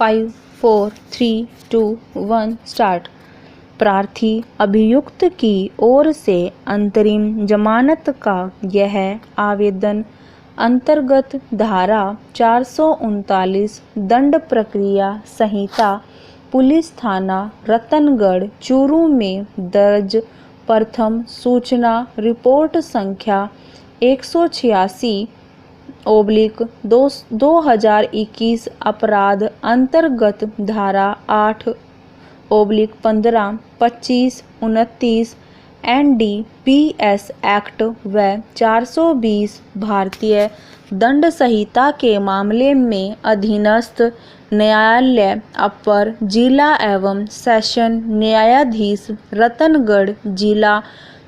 5 4 3 2 1 start. प्रार्थी अभियुक्त की ओर से अंतरिम जमानत का यह आवेदन अंतर्गत धारा 439 दंड प्रक्रिया संहिता पुलिस थाना रतनगढ़ चूरू में दर्ज प्रथम सूचना रिपोर्ट संख्या 186/2021 अपराध अंतर्गत धारा 8/15, 25, 29 NDPS एक्ट व 420 भारतीय दंड संहिता के मामले में अधीनस्थ न्यायालय अपर जिला एवं सेशन न्यायाधीश रतनगढ़ जिला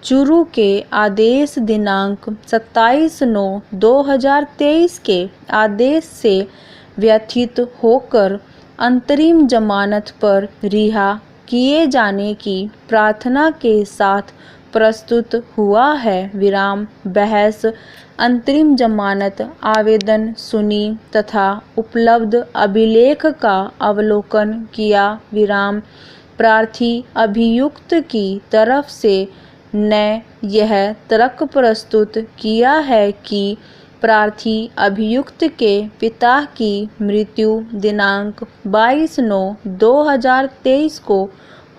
चूरू के आदेश दिनांक 27/9/2023 के आदेश से व्यथित होकर अंतरिम जमानत पर रिहा किए जाने की प्रार्थना के साथ प्रस्तुत हुआ है। विराम बहस अंतरिम जमानत आवेदन सुनी तथा उपलब्ध अभिलेख का अवलोकन किया। विराम प्रार्थी अभियुक्त की तरफ से ने यह तर्क प्रस्तुत किया है कि प्रार्थी अभियुक्त के पिता की मृत्यु दिनांक 22/9/2023 को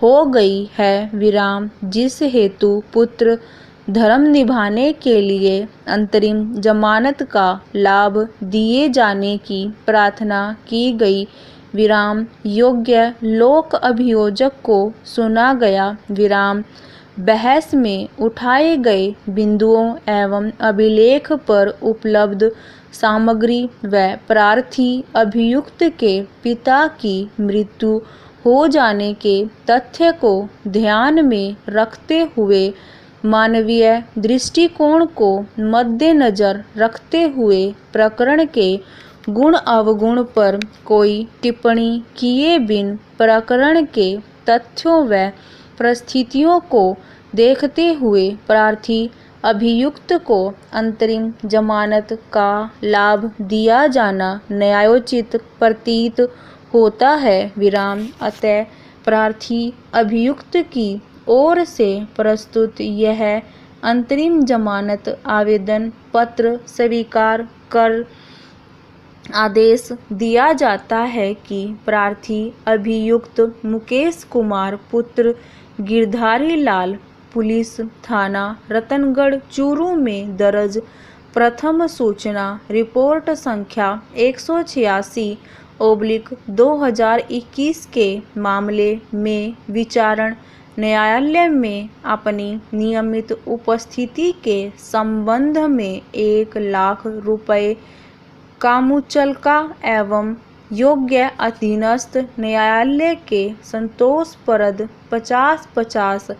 हो गई है। विराम जिस हेतु पुत्र धर्म निभाने के लिए अंतरिम जमानत का लाभ दिए जाने की प्रार्थना की गई। विराम योग्य लोक अभियोजक को सुना गया। विराम बहस में उठाए गए बिंदुओं एवं अभिलेख पर उपलब्ध सामग्री व प्रार्थी अभियुक्त के पिता की मृत्यु हो जाने के तथ्य को ध्यान में रखते हुए मानवीय दृष्टिकोण को मद्देनजर रखते हुए प्रकरण के गुण अवगुण पर कोई टिप्पणी किए बिन प्रकरण के तथ्यों व परिस्थितियों को देखते हुए प्रार्थी अभियुक्त को अंतरिम जमानत का लाभ दिया जाना न्यायोचित प्रतीत होता है। विराम अतः प्रार्थी अभियुक्त की ओर से प्रस्तुत यह अंतरिम जमानत आवेदन पत्र स्वीकार कर आदेश दिया जाता है कि प्रार्थी अभियुक्त मुकेश कुमार पुत्र गिरधारी लाल पुलिस थाना रतनगढ़ चूरू में दर्ज प्रथम सूचना रिपोर्ट संख्या 186/2021 के मामले में विचारण न्यायालय में अपनी नियमित उपस्थिति के संबंध में 1 लाख रुपए का मुचलका एवं योग्य अधीनस्थ न्यायालय के संतोषप्रद 50-50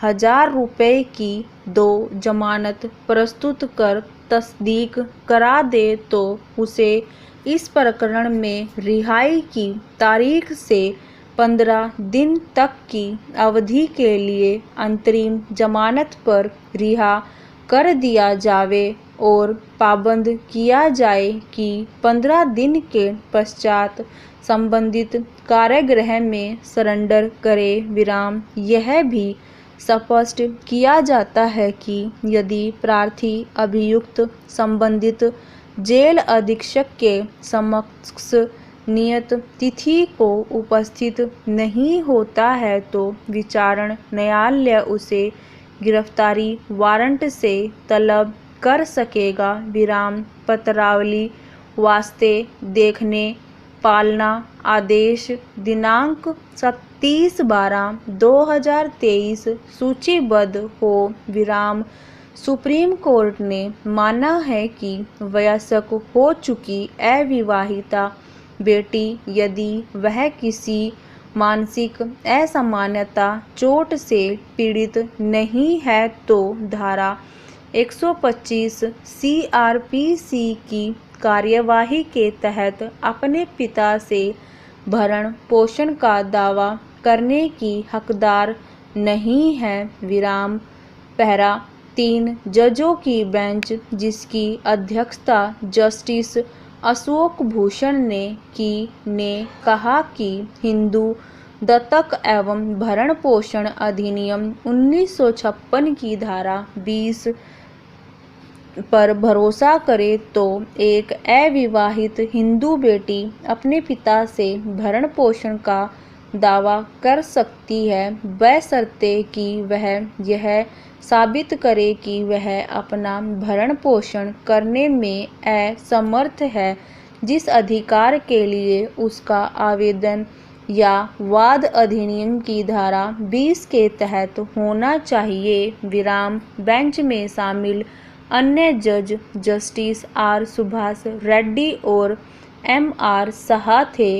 हजार रुपए की 2 जमानत प्रस्तुत कर तस्दीक करा दे तो उसे इस प्रकरण में रिहाई की तारीख से 15 दिन तक की अवधि के लिए अंतरिम जमानत पर रिहा कर दिया जावे और पाबंद किया जाए कि 15 दिन के पश्चात संबंधित कारागृह में सरेंडर करे। विराम यह भी स्पष्ट किया जाता है कि यदि प्रार्थी अभियुक्त संबंधित जेल अधीक्षक के समक्ष नियत तिथि को उपस्थित नहीं होता है तो विचारण न्यायालय उसे गिरफ्तारी वारंट से तलब कर सकेगा। विराम पत्रावली वास्ते देखने पालना आदेश दिनांक 30/12/2023 सूचीबद्ध हो। विराम सुप्रीम कोर्ट ने माना है कि वयस्क हो चुकी अविवाहिता बेटी यदि वह किसी मानसिक असामान्यता चोट से पीड़ित नहीं है तो धारा 125 CRPC की कार्यवाही के तहत अपने पिता से भरण पोषण का दावा करने की हकदार नहीं है। विराम पहरा 3 जजों की बेंच जिसकी अध्यक्षता जस्टिस अशोक भूषण ने कहा कि हिंदू दत्तक एवं भरण पोषण अधिनियम 1956 की धारा 20 पर भरोसा करे तो एक अविवाहित हिंदू बेटी अपने पिता से भरण पोषण का दावा कर सकती है, बशर्ते कि वह यह साबित करे कि वह अपना भरण पोषण करने में असमर्थ है, जिस अधिकार के लिए उसका आवेदन या वाद अधिनियम की धारा 20 के तहत होना चाहिए। बेंच में शामिल अन्य जज जस्टिस आर सुभाष रेड्डी और एम आर शाह थे।